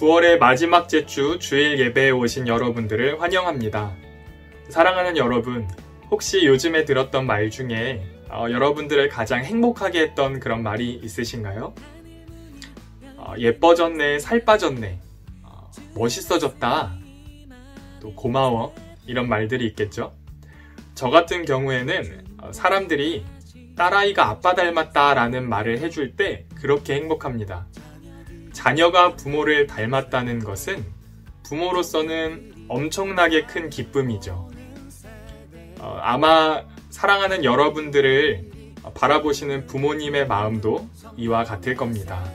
9월의 마지막 주 주일 예배에 오신 여러분들을 환영합니다. 사랑하는 여러분, 혹시 요즘에 들었던 말 중에 여러분들을 가장 행복하게 했던 그런 말이 있으신가요? 예뻐졌네, 살 빠졌네, 멋있어졌다, 또 고마워, 이런 말들이 있겠죠? 저 같은 경우에는 사람들이 딸아이가 아빠 닮았다 라는 말을 해줄 때 그렇게 행복합니다. 자녀가 부모를 닮았다는 것은 부모로서는 엄청나게 큰 기쁨이죠. 아마 사랑하는 여러분들을 바라보시는 부모님의 마음도 이와 같을 겁니다.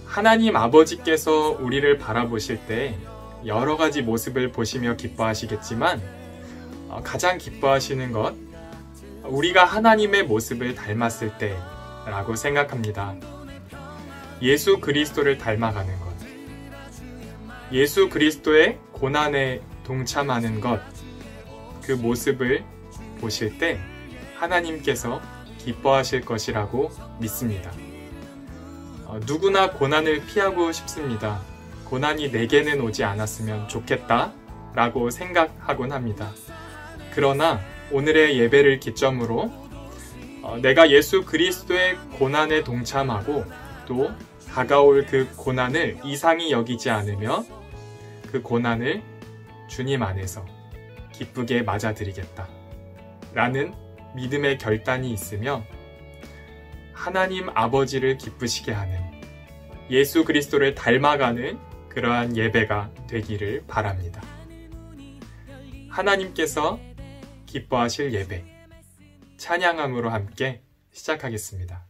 하나님 아버지께서 우리를 바라보실 때 여러 가지 모습을 보시며 기뻐하시겠지만 가장 기뻐하시는 것, 우리가 하나님의 모습을 닮았을 때라고 생각합니다. 예수 그리스도를 닮아가는 것, 예수 그리스도의 고난에 동참하는 것, 그 모습을 보실 때 하나님께서 기뻐하실 것이라고 믿습니다. 누구나 고난을 피하고 싶습니다. 고난이 내게는 오지 않았으면 좋겠다 라고 생각하곤 합니다. 그러나 오늘의 예배를 기점으로 내가 예수 그리스도의 고난에 동참하고 또 다가올 그 고난을 이상히 여기지 않으며 그 고난을 주님 안에서 기쁘게 맞아들이겠다 라는 믿음의 결단이 있으며 하나님 아버지를 기쁘시게 하는, 예수 그리스도를 닮아가는 그러한 예배가 되기를 바랍니다. 하나님께서 기뻐하실 예배, 찬양함으로 함께 시작하겠습니다.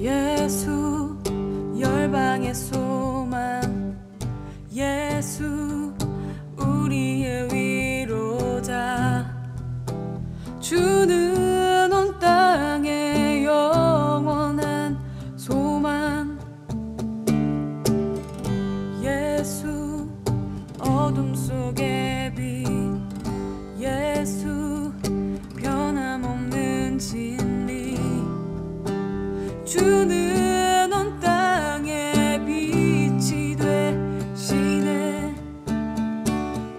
예수 열방의 소망, 예수 우리의 위로자, 주는 온 땅의 영원한 소망, 예수 어둠 속의 빛, 예수 변함없는 진리, 주는 온 땅의 빛이 되시네.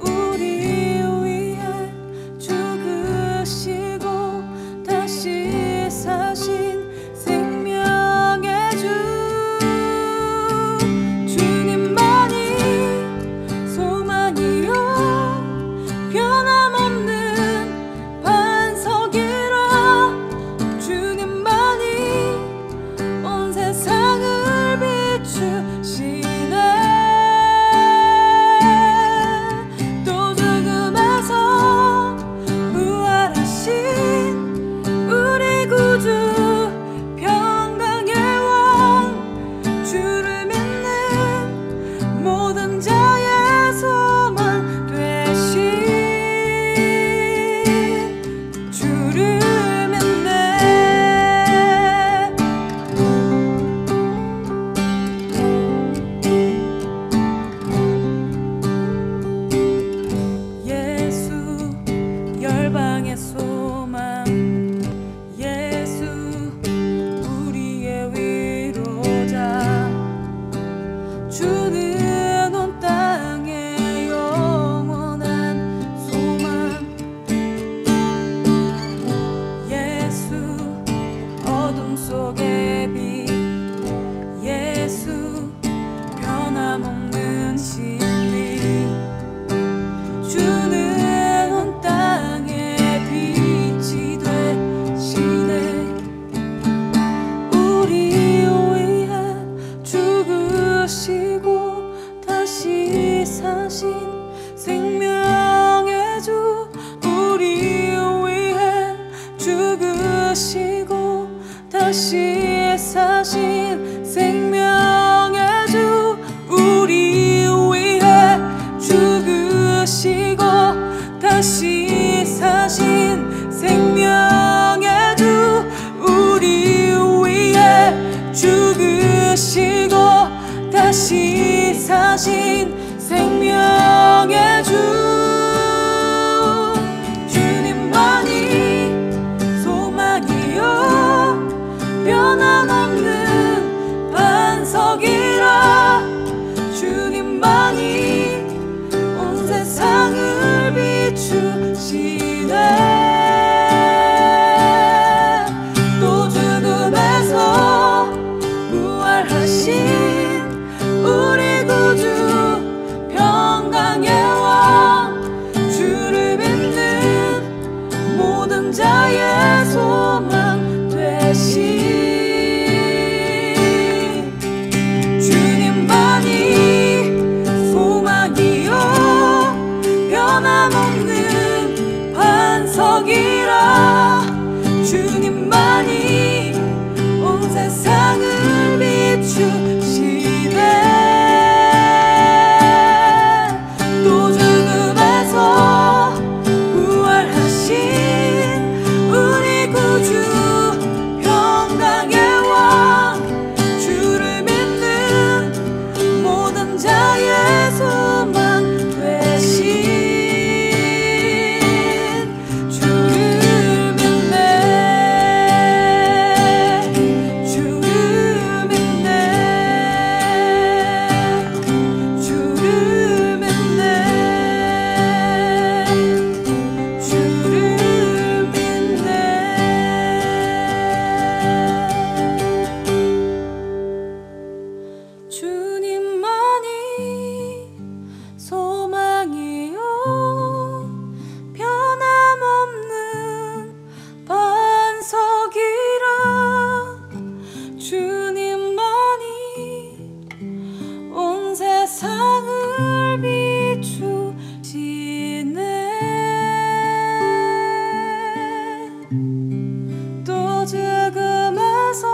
우리 위해 죽으시고 다시 사신 생명의 주, 주님만이 소망이요 변함없는 반석이라, 주님만이 온 세상을 비추시네. 또 죽음에서 부활하신 우리 구주, 평강의 왕, 주를 믿는 모든 자의 소망 되신 주를 믿네. 예수 열방의 소망, 예수 우리의 위로자, 주는 온 땅의 영원한 소망, 예수 어둠 속의 빛, 예수 변함없는 진리, 주는 온 땅의 빛이 되시네. 우리 위해 죽으시고 다시 사신 생명의 주, 우리 위해 죽으시고 다시 사신 생명의 주, 우리 위해 죽으시고 다시 사신 생명의 주, 우리 위해 죽으시고 다시 주님만이 온 세상을 비추시네. 또 죽음에서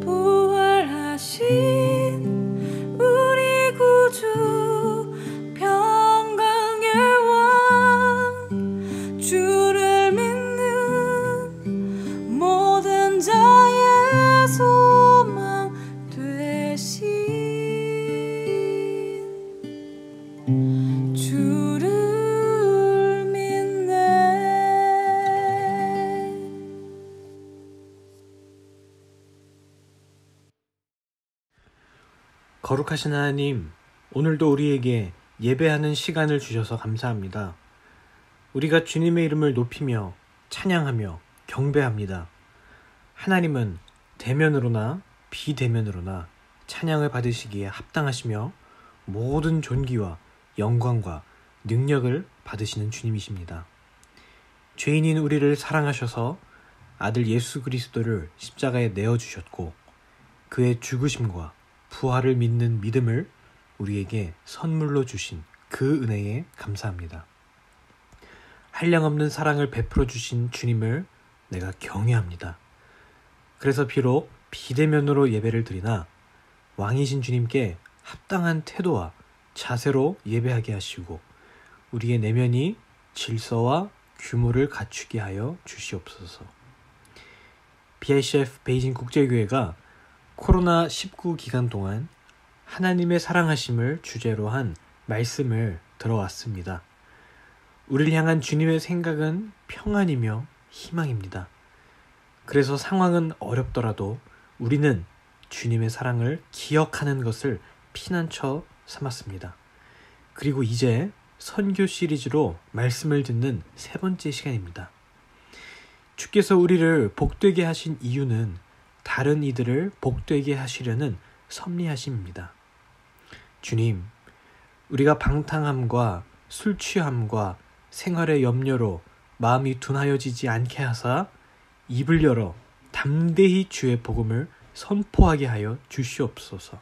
부활하신 우리 구주 평강의 왕, 주를 믿는 모든 자의 소망 되신 거룩하신 하나님, 오늘도 우리에게 예배하는 시간을 주셔서 감사합니다. 우리가 주님의 이름을 높이며 찬양하며 경배합니다. 하나님은 대면으로나 비대면으로나 찬양을 받으시기에 합당하시며 모든 존귀와 영광과 능력을 받으시는 주님이십니다. 죄인인 우리를 사랑하셔서 아들 예수 그리스도를 십자가에 내어주셨고 그의 죽으심과 부활을 믿는 믿음을 우리에게 선물로 주신 그 은혜에 감사합니다. 한량없는 사랑을 베풀어 주신 주님을 내가 경외합니다. 그래서 비록 비대면으로 예배를 드리나 왕이신 주님께 합당한 태도와 자세로 예배하게 하시고 우리의 내면이 질서와 규모를 갖추게 하여 주시옵소서. BICF 베이징 국제교회가 코로나19 기간 동안 하나님의 사랑하심을 주제로 한 말씀을 들어왔습니다. 우리를 향한 주님의 생각은 평안이며 희망입니다. 그래서 상황은 어렵더라도 우리는 주님의 사랑을 기억하는 것을 피난처 삼았습니다. 그리고 이제 선교 시리즈로 말씀을 듣는 세 번째 시간입니다. 주께서 우리를 복되게 하신 이유는 다른 이들을 복되게 하시려는 섭리하심입니다. 주님, 우리가 방탕함과 술 취함과 생활의 염려로 마음이 둔하여지지 않게 하사 입을 열어 담대히 주의 복음을 선포하게 하여 주시옵소서.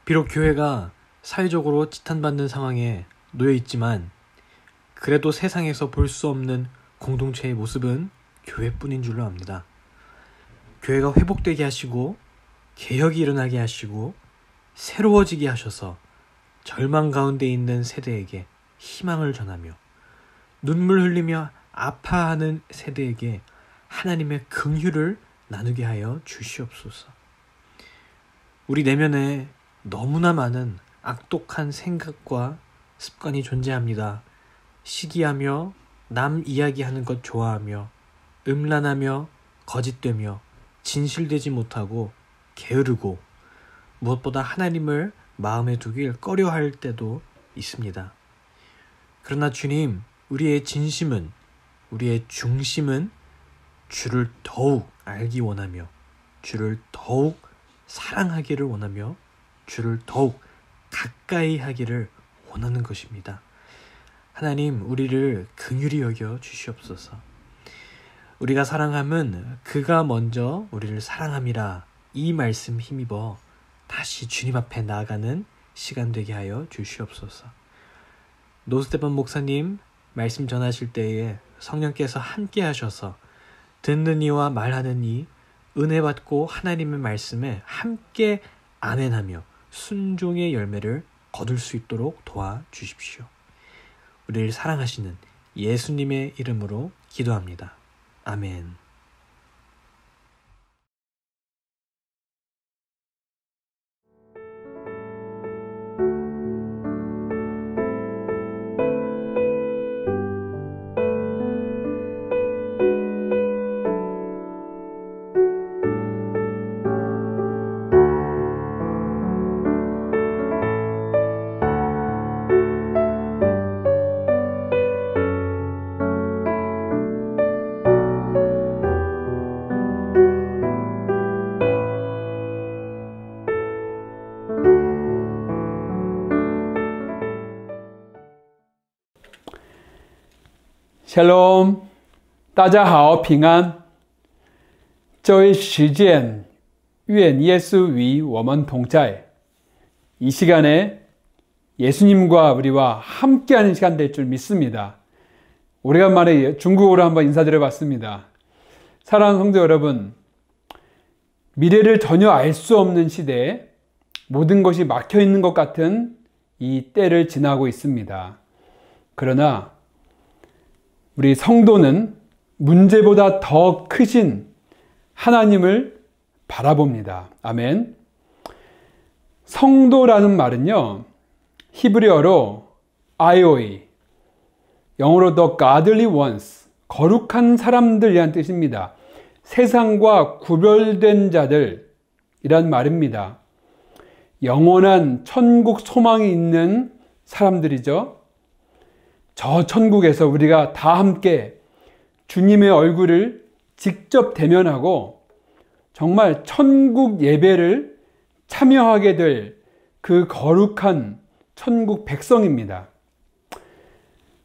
비록 교회가 사회적으로 지탄받는 상황에 놓여 있지만 그래도 세상에서 볼 수 없는 공동체의 모습은 교회뿐인 줄로 압니다. 교회가 회복되게 하시고 개혁이 일어나게 하시고 새로워지게 하셔서 절망 가운데 있는 세대에게 희망을 전하며 눈물 흘리며 아파하는 세대에게 하나님의 긍휼을 나누게 하여 주시옵소서. 우리 내면에 너무나 많은 악독한 생각과 습관이 존재합니다. 시기하며 남 이야기하는 것 좋아하며 음란하며 거짓되며 진실되지 못하고 게으르고 무엇보다 하나님을 마음에 두길 꺼려할 때도 있습니다. 그러나 주님, 우리의 진심은, 우리의 중심은 주를 더욱 알기 원하며 주를 더욱 사랑하기를 원하며 주를 더욱 가까이 하기를 원하는 것입니다. 하나님, 우리를 긍휼히 여겨 주시옵소서. 우리가 사랑함은 그가 먼저 우리를 사랑함이라, 이 말씀 힘입어 다시 주님 앞에 나아가는 시간 되게 하여 주시옵소서. 노스테반 목사님 말씀 전하실 때에 성령께서 함께 하셔서 듣는 이와 말하는 이 은혜 받고 하나님의 말씀에 함께 아멘하며 순종의 열매를 거둘 수 있도록 도와주십시오. 우리를 사랑하시는 예수님의 이름으로 기도합니다. 아멘. 샬롬, 大家好，平安。这位时间，愿耶稣与我们同在。이 시간에 예수님과 우리와 함께하는 시간 될 줄 믿습니다. 오래간만에 중국어로 한번 인사드려 봤습니다. 사랑하는 성도 여러분, 미래를 전혀 알 수 없는 시대에 모든 것이 막혀 있는 것 같은 이 때를 지나고 있습니다. 그러나 우리 성도는 문제보다 더 크신 하나님을 바라봅니다. 아멘. 성도라는 말은요, 히브리어로 아이오이, 영어로 the godly ones, 거룩한 사람들이란 뜻입니다. 세상과 구별된 자들이란 말입니다. 영원한 천국 소망이 있는 사람들이죠. 저 천국에서 우리가 다 함께 주님의 얼굴을 직접 대면하고 정말 천국 예배를 참여하게 될 그 거룩한 천국 백성입니다.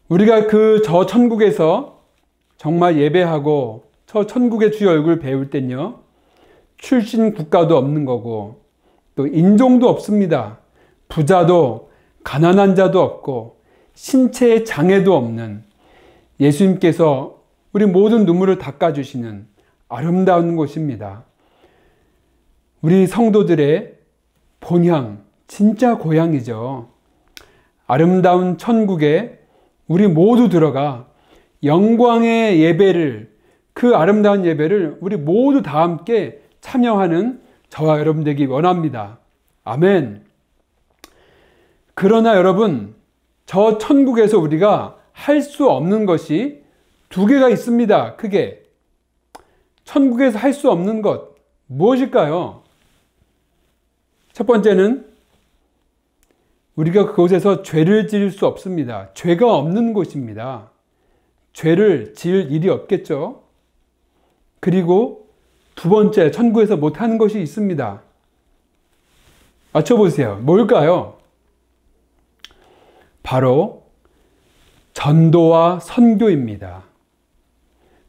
우리가 저 천국에서 정말 예배하고 저 천국의 주의 얼굴을 배울 땐요, 출신 국가도 없는 거고 또 인종도 없습니다. 부자도 가난한 자도 없고 신체의 장애도 없는 예수님께서 우리 모든 눈물을 닦아주시는 아름다운 곳입니다. 우리 성도들의 본향, 진짜 고향이죠. 아름다운 천국에 우리 모두 들어가 영광의 예배를, 그 아름다운 예배를 우리 모두 다 함께 참여하는 저와 여러분 되기 원합니다. 아멘. 그러나 여러분, 저 천국에서 우리가 할 수 없는 것이 두 개가 있습니다. 크게. 천국에서 할 수 없는 것, 무엇일까요? 첫 번째는 우리가 그곳에서 죄를 지을 수 없습니다. 죄가 없는 곳입니다. 죄를 지을 일이 없겠죠. 그리고 두 번째, 천국에서 못하는 것이 있습니다. 맞춰보세요. 뭘까요? 바로 전도와 선교입니다.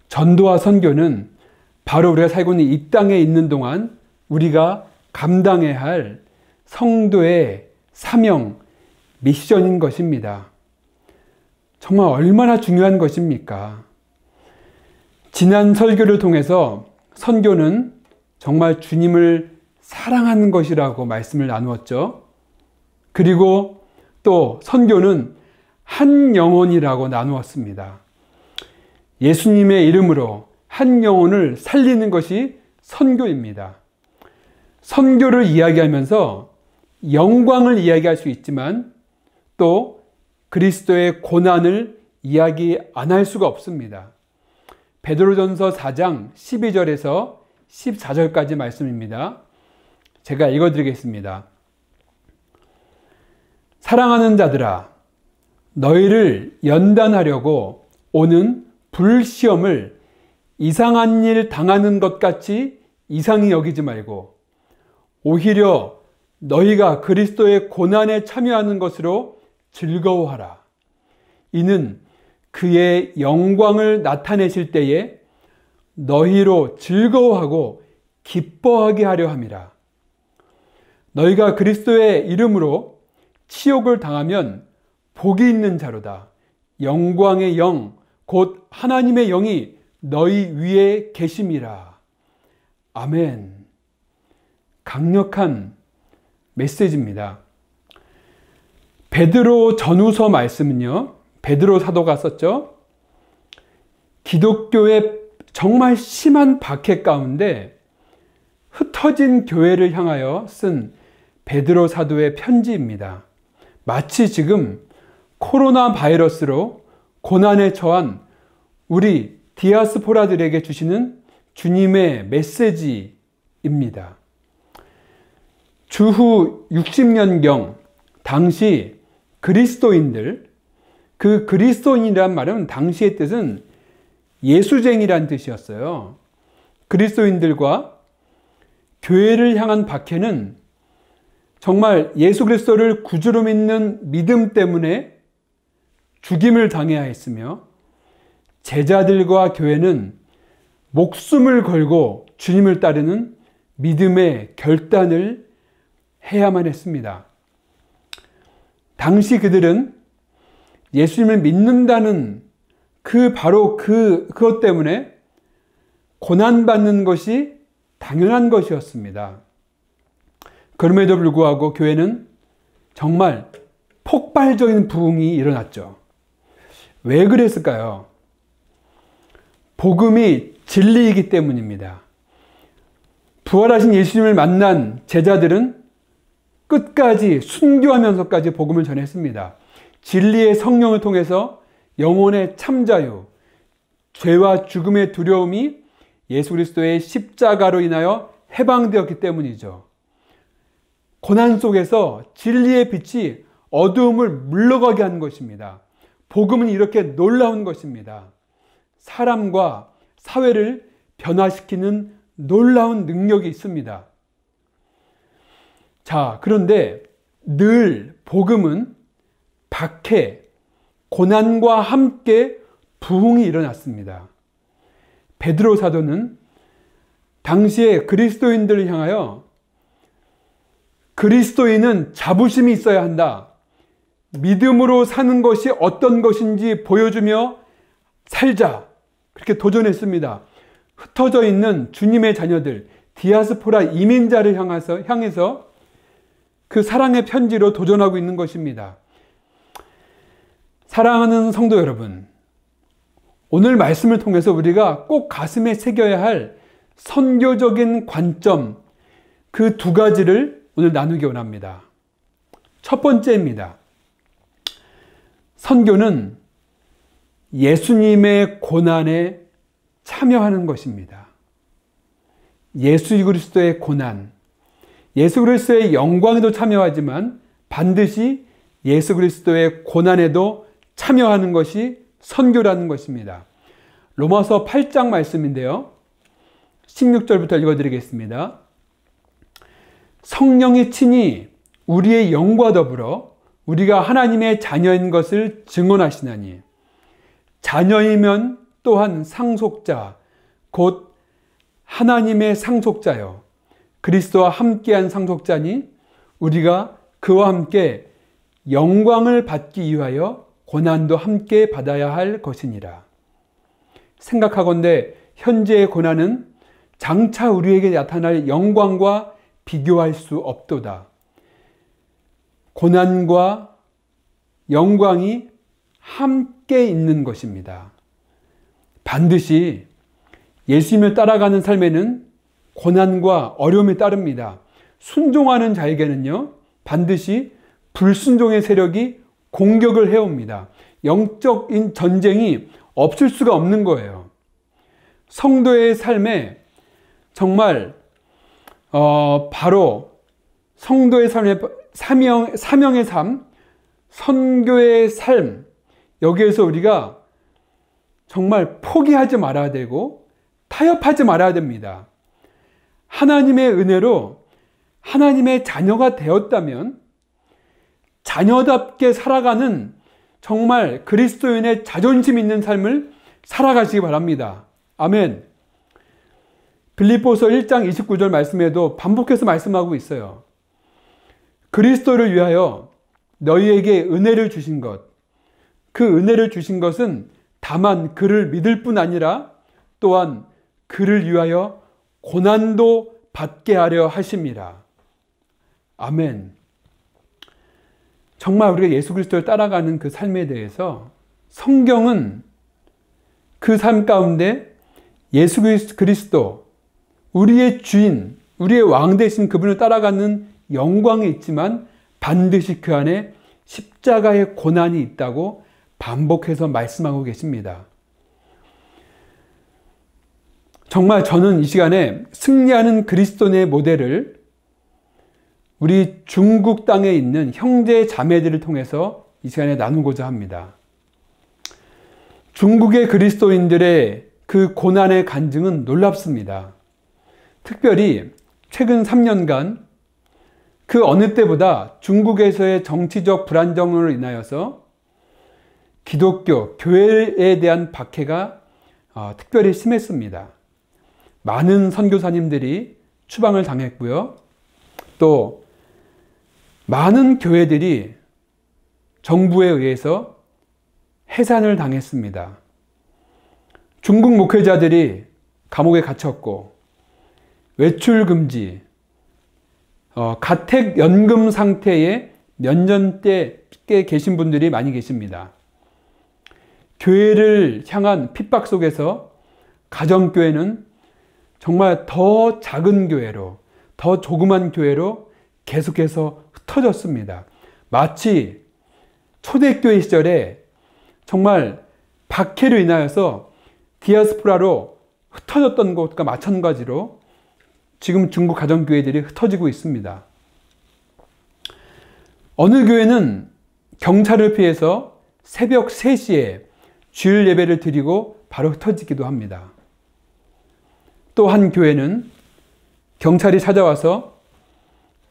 전도와 선교는 바로 우리가 살고 있는 이 땅에 있는 동안 우리가 감당해야 할 성도의 사명, 미션인 것입니다. 정말 얼마나 중요한 것입니까? 지난 설교를 통해서 선교는 정말 주님을 사랑하는 것이라고 말씀을 나누었죠. 그리고 또 선교는 한 영혼이라고 나누었습니다. 예수님의 이름으로 한 영혼을 살리는 것이 선교입니다. 선교를 이야기하면서 영광을 이야기할 수 있지만 또 그리스도의 고난을 이야기 안 할 수가 없습니다. 베드로전서 4장 12절에서 14절까지 말씀입니다. 제가 읽어드리겠습니다. 사랑하는 자들아, 너희를 연단하려고 오는 불시험을 이상한 일 당하는 것 같이 이상히 여기지 말고 오히려 너희가 그리스도의 고난에 참여하는 것으로 즐거워하라. 이는 그의 영광을 나타내실 때에 너희로 즐거워하고 기뻐하게 하려 함이라. 너희가 그리스도의 이름으로 치욕을 당하면 복이 있는 자로다. 영광의 영, 곧 하나님의 영이 너희 위에 계심이라. 아멘. 강력한 메시지입니다. 베드로 전후서 말씀은요, 베드로 사도가 썼죠. 기독교의 정말 심한 박해 가운데 흩어진 교회를 향하여 쓴 베드로 사도의 편지입니다. 마치 지금 코로나 바이러스로 고난에 처한 우리 디아스포라들에게 주시는 주님의 메시지입니다. 주후 60년경 당시 그리스도인들, 그 그리스도인이란 말은 당시의 뜻은 예수쟁이란 뜻이었어요. 그리스도인들과 교회를 향한 박해는 정말 예수 그리스도를 구주로 믿는 믿음 때문에 죽임을 당해야 했으며, 제자들과 교회는 목숨을 걸고 주님을 따르는 믿음의 결단을 해야만 했습니다. 당시 그들은 예수님을 믿는다는 그것 때문에 고난받는 것이 당연한 것이었습니다. 그럼에도 불구하고 교회는 정말 폭발적인 부흥이 일어났죠. 왜 그랬을까요? 복음이 진리이기 때문입니다. 부활하신 예수님을 만난 제자들은 끝까지 순교하면서까지 복음을 전했습니다. 진리의 성령을 통해서 영혼의 참자유, 죄와 죽음의 두려움이 예수 그리스도의 십자가로 인하여 해방되었기 때문이죠. 고난 속에서 진리의 빛이 어두움을 물러가게 하는 것입니다. 복음은 이렇게 놀라운 것입니다. 사람과 사회를 변화시키는 놀라운 능력이 있습니다. 자, 그런데 늘 복음은 박해, 고난과 함께 부흥이 일어났습니다. 베드로 사도는 당시에 그리스도인들을 향하여 그리스도인은 자부심이 있어야 한다. 믿음으로 사는 것이 어떤 것인지 보여주며 살자. 그렇게 도전했습니다. 흩어져 있는 주님의 자녀들, 디아스포라 이민자를 향해서 그 사랑의 편지로 도전하고 있는 것입니다. 사랑하는 성도 여러분, 오늘 말씀을 통해서 우리가 꼭 가슴에 새겨야 할 선교적인 관점, 그 두 가지를 오늘 나누기 원합니다. 첫 번째입니다. 선교는 예수님의 고난에 참여하는 것입니다. 예수 그리스도의 고난, 예수 그리스도의 영광에도 참여하지만 반드시 예수 그리스도의 고난에도 참여하는 것이 선교라는 것입니다. 로마서 8장 말씀인데요. 16절부터 읽어드리겠습니다. 성령이 친히 우리의 영과 더불어 우리가 하나님의 자녀인 것을 증언하시나니, 자녀이면 또한 상속자, 곧 하나님의 상속자요 그리스도와 함께한 상속자니 우리가 그와 함께 영광을 받기 위하여 고난도 함께 받아야 할 것이니라. 생각하건대 현재의 고난은 장차 우리에게 나타날 영광과 비교할 수 없도다. 고난과 영광이 함께 있는 것입니다. 반드시 예수님을 따라가는 삶에는 고난과 어려움이 따릅니다. 순종하는 자에게는요, 반드시 불순종의 세력이 공격을 해옵니다. 영적인 전쟁이 없을 수가 없는 거예요. 성도의 삶에 정말 바로 성도의 삶의 사명의 삶, 선교의 삶, 여기에서 우리가 정말 포기하지 말아야 되고 타협하지 말아야 됩니다. 하나님의 은혜로 하나님의 자녀가 되었다면 자녀답게 살아가는 정말 그리스도인의 자존심 있는 삶을 살아가시기 바랍니다. 아멘. 빌립보서 1장 29절 말씀에도 반복해서 말씀하고 있어요. 그리스도를 위하여 너희에게 은혜를 주신 것, 그 은혜를 주신 것은 다만 그를 믿을 뿐 아니라 또한 그를 위하여 고난도 받게 하려 하심이라. 아멘. 정말 우리가 예수 그리스도를 따라가는 그 삶에 대해서 성경은 그 삶 가운데 예수 그리스도, 우리의 주인, 우리의 왕 되신 그분을 따라가는 영광이 있지만 반드시 그 안에 십자가의 고난이 있다고 반복해서 말씀하고 계십니다. 정말 저는 이 시간에 승리하는 그리스도인의 모델을 우리 중국 땅에 있는 형제 자매들을 통해서 이 시간에 나누고자 합니다. 중국의 그리스도인들의 그 고난의 간증은 놀랍습니다. 특별히 최근 3년간 그 어느 때보다 중국에서의 정치적 불안정으로 인하여서 기독교, 교회에 대한 박해가 특별히 심했습니다. 많은 선교사님들이 추방을 당했고요. 또 많은 교회들이 정부에 의해서 해산을 당했습니다. 중국 목회자들이 감옥에 갇혔고 외출 금지, 가택연금 상태에 몇 년째 계신 분들이 많이 계십니다. 교회를 향한 핍박 속에서 가정교회는 정말 더 작은 교회로, 더 조그만 교회로 계속해서 흩어졌습니다. 마치 초대교회 시절에 정말 박해로 인하여서 디아스포라로 흩어졌던 것과 마찬가지로 지금 중국 가정교회들이 흩어지고 있습니다. 어느 교회는 경찰을 피해서 새벽 3시에 주일 예배를 드리고 바로 흩어지기도 합니다. 또 한 교회는 경찰이 찾아와서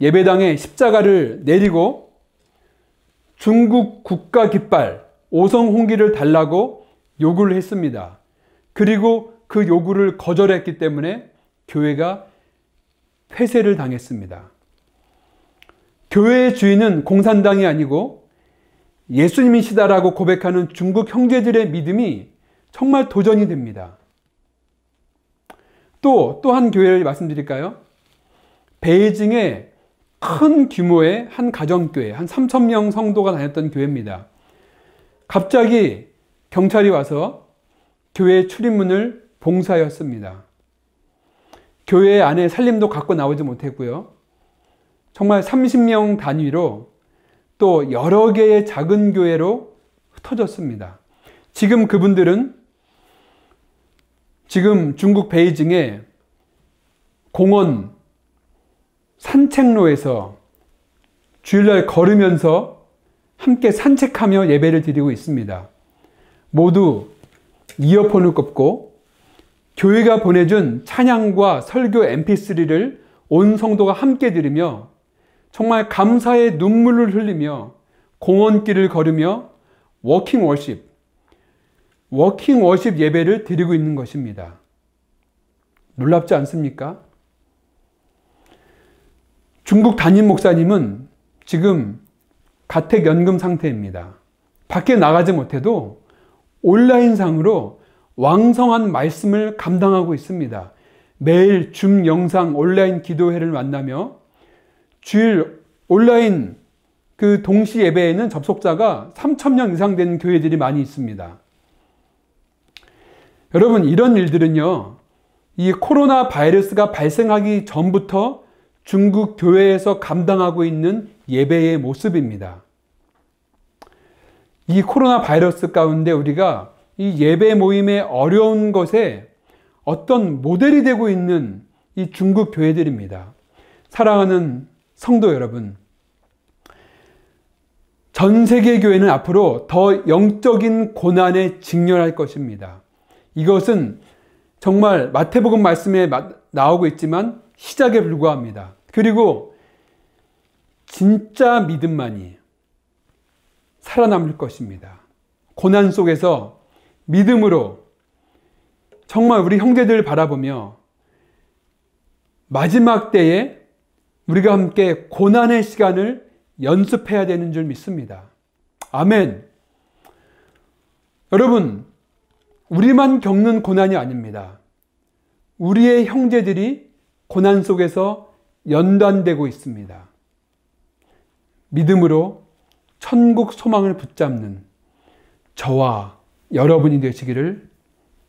예배당에 십자가를 내리고 중국 국가 깃발, 오성 홍기를 달라고 요구를 했습니다. 그리고 그 요구를 거절했기 때문에 교회가 폐쇄를 당했습니다. 교회의 주인은 공산당이 아니고 예수님이시다라고 고백하는 중국 형제들의 믿음이 정말 도전이 됩니다. 또 한 교회를 말씀드릴까요? 베이징에 큰 규모의 한 가정교회, 한 3,000명 성도가 다녔던 교회입니다. 갑자기 경찰이 와서 교회 출입문을 봉쇄하였습니다. 교회 안에 살림도 갖고 나오지 못했고요. 정말 30명 단위로 또 여러 개의 작은 교회로 흩어졌습니다. 지금 그분들은 지금 중국 베이징의 공원 산책로에서 주일날 걸으면서 함께 산책하며 예배를 드리고 있습니다. 모두 이어폰을 꼽고 교회가 보내준 찬양과 설교 mp3를 온 성도가 함께 들으며 정말 감사의 눈물을 흘리며 공원길을 걸으며 워킹 워십 예배를 드리고 있는 것입니다. 놀랍지 않습니까? 중국 담임 목사님은 지금 가택연금 상태입니다. 밖에 나가지 못해도 온라인상으로 왕성한 말씀을 감당하고 있습니다. 매일 줌 영상 온라인 기도회를 만나며 주일 온라인 그 동시 예배에는 접속자가 3,000명 이상 되는 교회들이 많이 있습니다. 여러분, 이런 일들은요, 이 코로나 바이러스가 발생하기 전부터 중국 교회에서 감당하고 있는 예배의 모습입니다. 이 코로나 바이러스 가운데 우리가 이 예배 모임의 어려운 것에 어떤 모델이 되고 있는 이 중국 교회들입니다. 사랑하는 성도 여러분, 전 세계 교회는 앞으로 더 영적인 고난에 직면할 것입니다. 이것은 정말 마태복음 말씀에 나오고 있지만 시작에 불과합니다. 그리고 진짜 믿음만이 살아남을 것입니다. 고난 속에서 믿음으로 정말 우리 형제들을 바라보며 마지막 때에 우리가 함께 고난의 시간을 연습해야 되는 줄 믿습니다. 아멘. 여러분, 우리만 겪는 고난이 아닙니다. 우리의 형제들이 고난 속에서 연단되고 있습니다. 믿음으로 천국 소망을 붙잡는 저와 여러분이 되시기를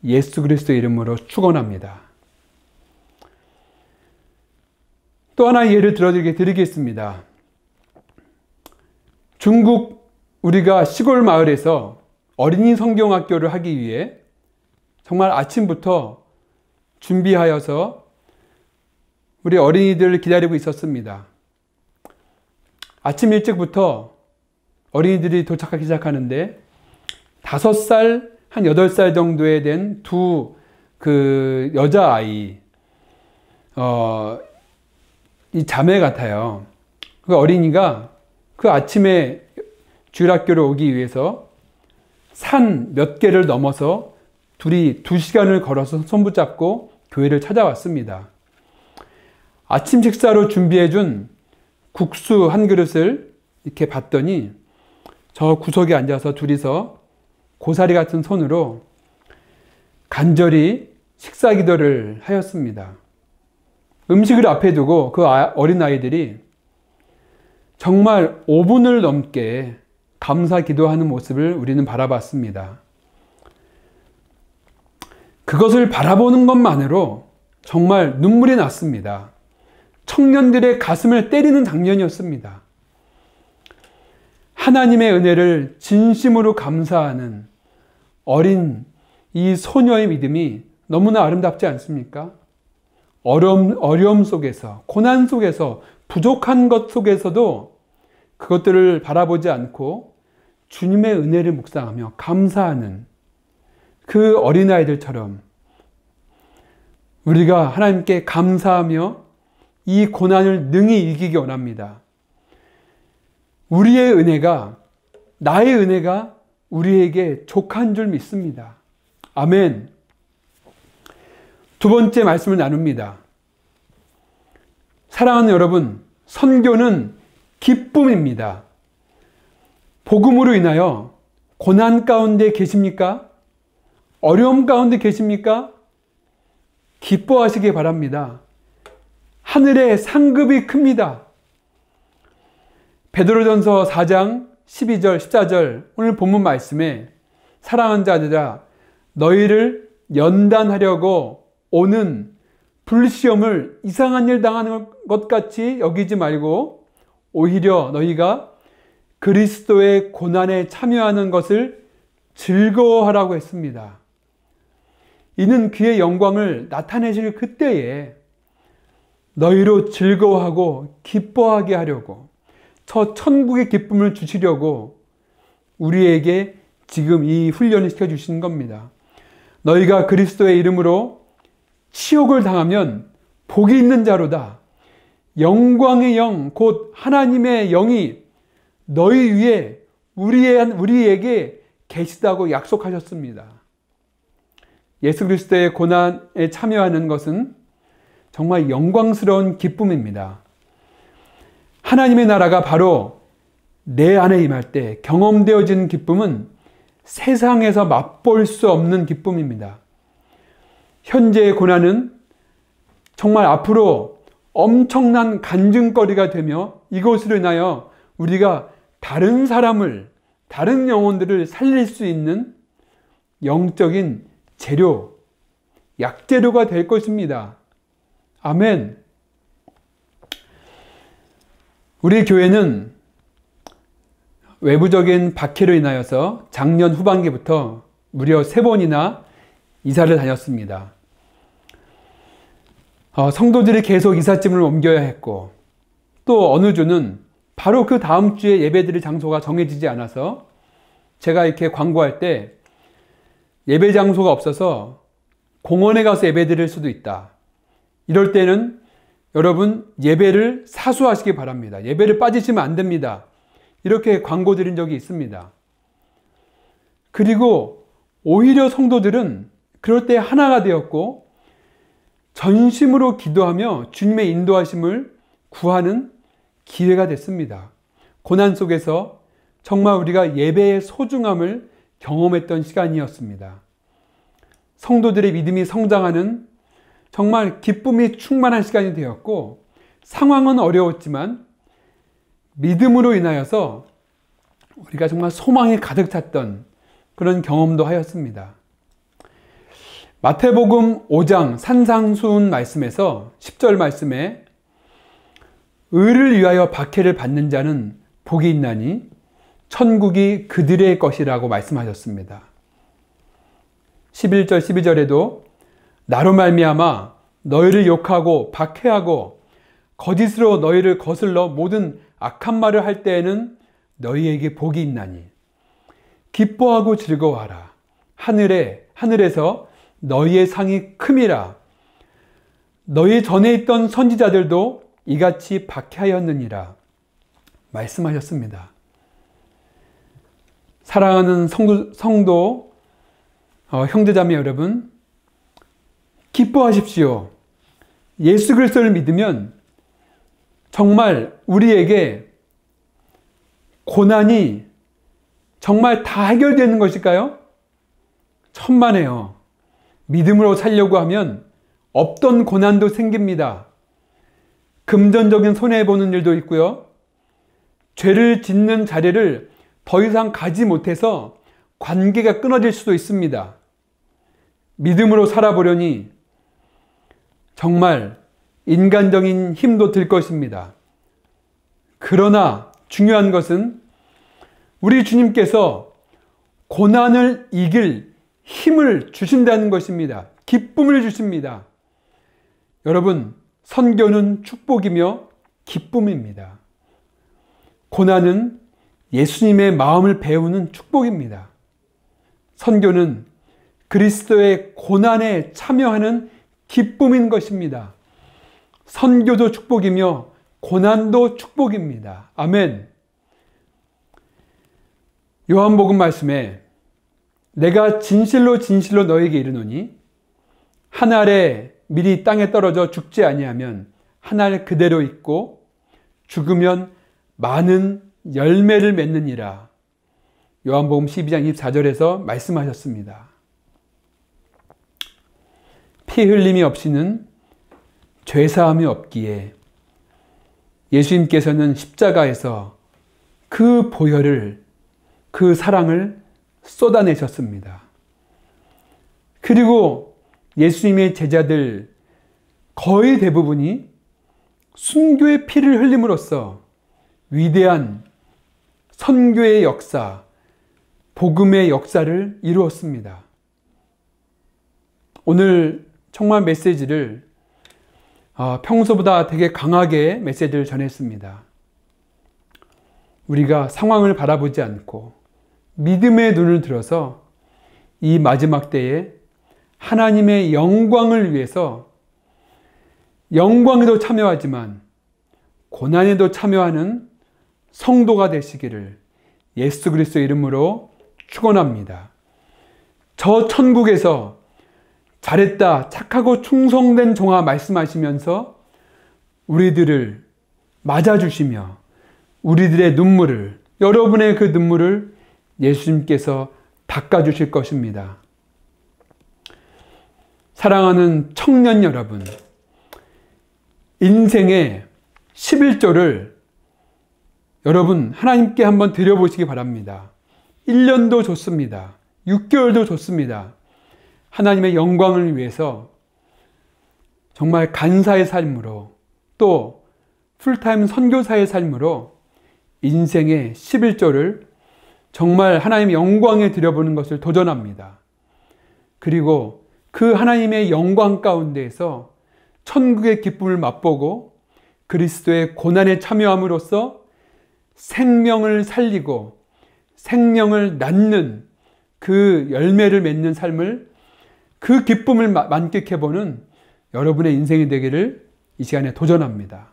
예수 그리스도의 이름으로 축원합니다. 또 하나의 예를 드리겠습니다. 중국 우리가 시골 마을에서 어린이 성경학교를 하기 위해 정말 아침부터 준비하여서 우리 어린이들을 기다리고 있었습니다. 아침 일찍부터 어린이들이 도착하기 시작하는데 5살, 한 8살 정도에 된 두 여자아이, 이 자매 같아요. 그 어린이가 그 아침에 주일학교를 오기 위해서 산 몇 개를 넘어서 둘이 2시간을 걸어서 손붙잡고 교회를 찾아왔습니다. 아침 식사로 준비해준 국수 한 그릇을 이렇게 봤더니 저 구석에 앉아서 둘이서 고사리 같은 손으로 간절히 식사 기도를 하였습니다. 음식을 앞에 두고 그 어린아이들이 정말 5분을 넘게 감사 기도하는 모습을 우리는 바라봤습니다. 그것을 바라보는 것만으로 정말 눈물이 났습니다. 청년들의 가슴을 때리는 장면이었습니다. 하나님의 은혜를 진심으로 감사하는 어린 이 소녀의 믿음이 너무나 아름답지 않습니까? 어려움 속에서, 고난 속에서, 부족한 것 속에서도 그것들을 바라보지 않고 주님의 은혜를 묵상하며 감사하는 그 어린아이들처럼 우리가 하나님께 감사하며 이 고난을 능히 이기기 원합니다. 우리의 은혜가, 나의 은혜가 우리에게 족한 줄 믿습니다. 아멘. 두 번째 말씀을 나눕니다. 사랑하는 여러분, 선교는 기쁨입니다. 복음으로 인하여 고난 가운데 계십니까? 어려움 가운데 계십니까? 기뻐하시기 바랍니다. 하늘의 상급이 큽니다. 베드로전서 4장 12절 14절 오늘 본문 말씀에 사랑하는 자들아 너희를 연단하려고 오는 불시험을 이상한 일 당하는 것 같이 여기지 말고 오히려 너희가 그리스도의 고난에 참여하는 것을 즐거워하라고 했습니다. 이는 그의 영광을 나타내실 그때에 너희로 즐거워하고 기뻐하게 하려고 저 천국의 기쁨을 주시려고 우리에게 지금 이 훈련을 시켜주시는 겁니다. 너희가 그리스도의 이름으로 치욕을 당하면 복이 있는 자로다. 영광의 영, 곧 하나님의 영이 너희 위에 우리에게 계시다고 약속하셨습니다. 예수 그리스도의 고난에 참여하는 것은 정말 영광스러운 기쁨입니다. 하나님의 나라가 바로 내 안에 임할 때 경험되어지는 기쁨은 세상에서 맛볼 수 없는 기쁨입니다. 현재의 고난은 정말 앞으로 엄청난 간증거리가 되며 이것으로 인하여 우리가 다른 사람을, 다른 영혼들을 살릴 수 있는 영적인 재료, 약재료가 될 것입니다. 아멘. 우리 교회는 외부적인 박해로 인하여서 작년 후반기부터 무려 3번이나 이사를 다녔습니다. 성도들이 계속 이삿짐을 옮겨야 했고 또 어느 주는 바로 그 다음 주에 예배드릴 장소가 정해지지 않아서 제가 이렇게 광고할 때 예배 장소가 없어서 공원에 가서 예배드릴 수도 있다. 이럴 때는 여러분 예배를 사수하시기 바랍니다. 예배를 빠지시면 안 됩니다. 이렇게 광고 드린 적이 있습니다. 그리고 오히려 성도들은 그럴 때 하나가 되었고 전심으로 기도하며 주님의 인도하심을 구하는 기회가 됐습니다. 고난 속에서 정말 우리가 예배의 소중함을 경험했던 시간이었습니다. 성도들의 믿음이 성장하는 정말 기쁨이 충만한 시간이 되었고, 상황은 어려웠지만 믿음으로 인하여서 우리가 정말 소망이 가득 찼던 그런 경험도 하였습니다. 마태복음 5장 산상수훈 말씀에서 10절 말씀에 의를 위하여 박해를 받는 자는 복이 있나니 천국이 그들의 것이라고 말씀하셨습니다. 11절 12절에도 나로 말미암아 너희를 욕하고 박해하고 거짓으로 너희를 거슬러 모든 악한 말을 할 때에는 너희에게 복이 있나니 기뻐하고 즐거워하라. 하늘에서 너희의 상이 큼이라. 너희 전에 있던 선지자들도 이같이 박해하였느니라 말씀하셨습니다. 사랑하는 성도 형제자매 여러분, 기뻐하십시오. 예수 그리스도를 믿으면 정말 우리에게 고난이 정말 다 해결되는 것일까요? 천만에요. 믿음으로 살려고 하면 없던 고난도 생깁니다. 금전적인 손해보는 일도 있고요. 죄를 짓는 자리를 더 이상 가지 못해서 관계가 끊어질 수도 있습니다. 믿음으로 살아보려니 정말 인간적인 힘도 들 것입니다. 그러나 중요한 것은 우리 주님께서 고난을 이길 힘을 주신다는 것입니다. 기쁨을 주십니다. 여러분, 선교는 축복이며 기쁨입니다. 고난은 예수님의 마음을 배우는 축복입니다. 선교는 그리스도의 고난에 참여하는 기쁨인 것입니다. 선교도 축복이며 고난도 축복입니다. 아멘. 요한복음 말씀에 내가 진실로 진실로 너에게 이르노니 한 알에 밀이 땅에 떨어져 죽지 아니하면 한 알 그대로 있고 죽으면 많은 열매를 맺느니라. 요한복음 12장 24절에서 말씀하셨습니다. 피 흘림이 없이는 죄사함이 없기에 예수님께서는 십자가에서 그 보혈을, 그 사랑을 쏟아내셨습니다. 그리고 예수님의 제자들 거의 대부분이 순교의 피를 흘림으로써 위대한 선교의 역사, 복음의 역사를 이루었습니다. 오늘 정말 메시지를 평소보다 되게 강하게 메시지를 전했습니다. 우리가 상황을 바라보지 않고 믿음의 눈을 들어서 이 마지막 때에 하나님의 영광을 위해서 영광에도 참여하지만 고난에도 참여하는 성도가 되시기를 예수 그리스도의 이름으로 축원합니다. 저 천국에서 잘했다, 착하고 충성된 종아 말씀하시면서 우리들을 맞아주시며 우리들의 눈물을, 여러분의 그 눈물을 예수님께서 닦아주실 것입니다. 사랑하는 청년 여러분, 인생의 11조를 여러분 하나님께 한번 드려보시기 바랍니다. 1년도 좋습니다. 6개월도 좋습니다. 하나님의 영광을 위해서 정말 간사의 삶으로 또 풀타임 선교사의 삶으로 인생의 11조를 정말 하나님의 영광에 드려보는 것을 도전합니다. 그리고 그 하나님의 영광 가운데에서 천국의 기쁨을 맛보고 그리스도의 고난에 참여함으로써 생명을 살리고 생명을 낳는 그 열매를 맺는 삶을, 그 기쁨을 만끽해보는 여러분의 인생이 되기를 이 시간에 도전합니다.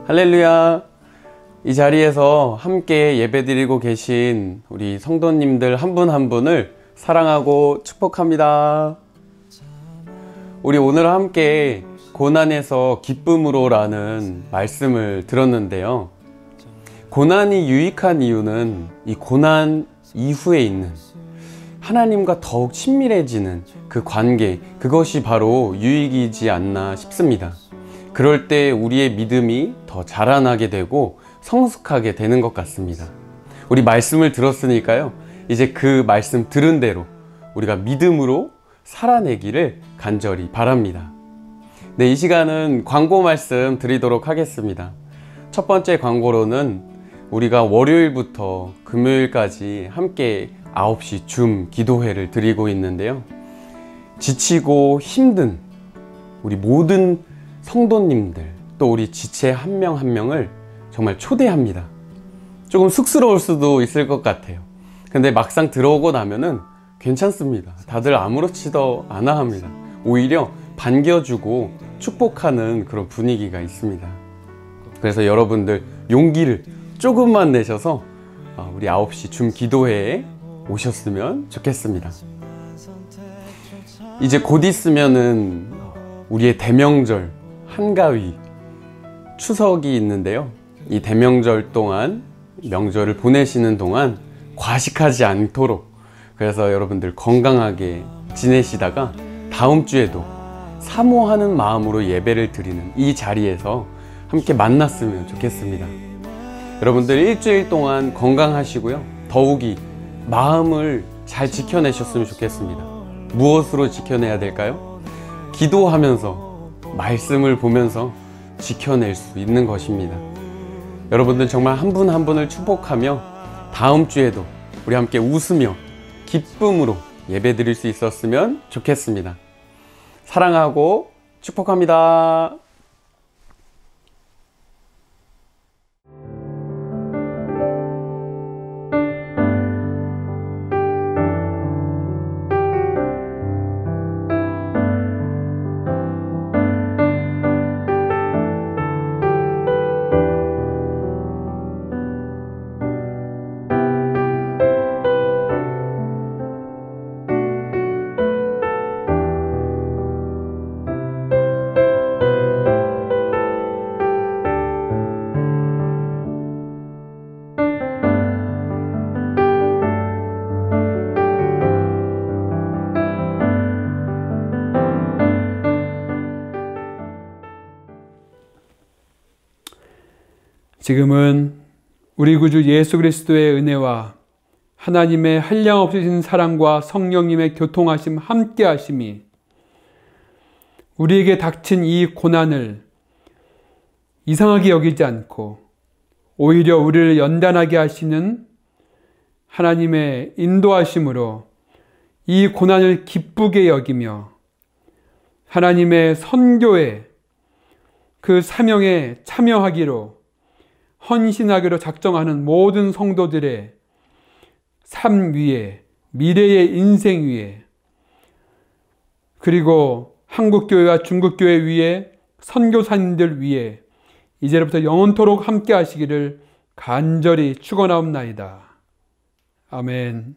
할렐루야. 이 자리에서 함께 예배드리고 계신 우리 성도님들 한 분 한 분을 사랑하고 축복합니다. 우리 오늘 함께 고난에서 기쁨으로 라는 말씀을 들었는데요. 고난이 유익한 이유는 이 고난 이후에 있는 하나님과 더욱 친밀해지는 그 관계, 그것이 바로 유익이지 않나 싶습니다. 그럴 때 우리의 믿음이 더 자라나게 되고 성숙하게 되는 것 같습니다. 우리 말씀을 들었으니까요, 이제 그 말씀 들은 대로 우리가 믿음으로 살아내기를 간절히 바랍니다. 네, 이 시간은 광고 말씀 드리도록 하겠습니다. 첫 번째 광고로는 우리가 월요일부터 금요일까지 함께 9시 줌 기도회를 드리고 있는데요. 지치고 힘든 우리 모든 성도님들, 또 우리 지체 한 명 한 명을 정말 초대합니다. 조금 쑥스러울 수도 있을 것 같아요. 근데 막상 들어오고 나면은 괜찮습니다. 다들 아무렇지도 않아 합니다. 오히려 반겨주고 축복하는 그런 분위기가 있습니다. 그래서 여러분들 용기를 조금만 내셔서 우리 9시 줌 기도회에 오셨으면 좋겠습니다. 이제 곧 있으면은 우리의 대명절 한가위 추석이 있는데요. 이 대명절 동안, 명절을 보내시는 동안 과식하지 않도록, 그래서 여러분들 건강하게 지내시다가 다음 주에도 사모하는 마음으로 예배를 드리는 이 자리에서 함께 만났으면 좋겠습니다. 여러분들 일주일 동안 건강하시고요. 더욱이 마음을 잘 지켜내셨으면 좋겠습니다. 무엇으로 지켜내야 될까요? 기도하면서, 말씀을 보면서 지켜낼 수 있는 것입니다. 여러분들 정말 한 분 한 분을 축복하며 다음 주에도 우리 함께 웃으며 기쁨으로 예배 드릴 수 있었으면 좋겠습니다. 사랑하고 축복합니다. 지금은 우리 구주 예수 그리스도의 은혜와 하나님의 한량없으신 사랑과 성령님의 교통하심 함께 하심이 우리에게 닥친 이 고난을 이상하게 여기지 않고 오히려 우리를 연단하게 하시는 하나님의 인도하심으로 이 고난을 기쁘게 여기며 하나님의 선교에 그 사명에 참여하기로 헌신하기로 작정하는 모든 성도들의 삶 위에, 미래의 인생 위에, 그리고 한국교회와 중국교회 위에, 선교사님들 위에 이제부터 영원토록 함께 하시기를 간절히 축원하옵나이다. 아멘.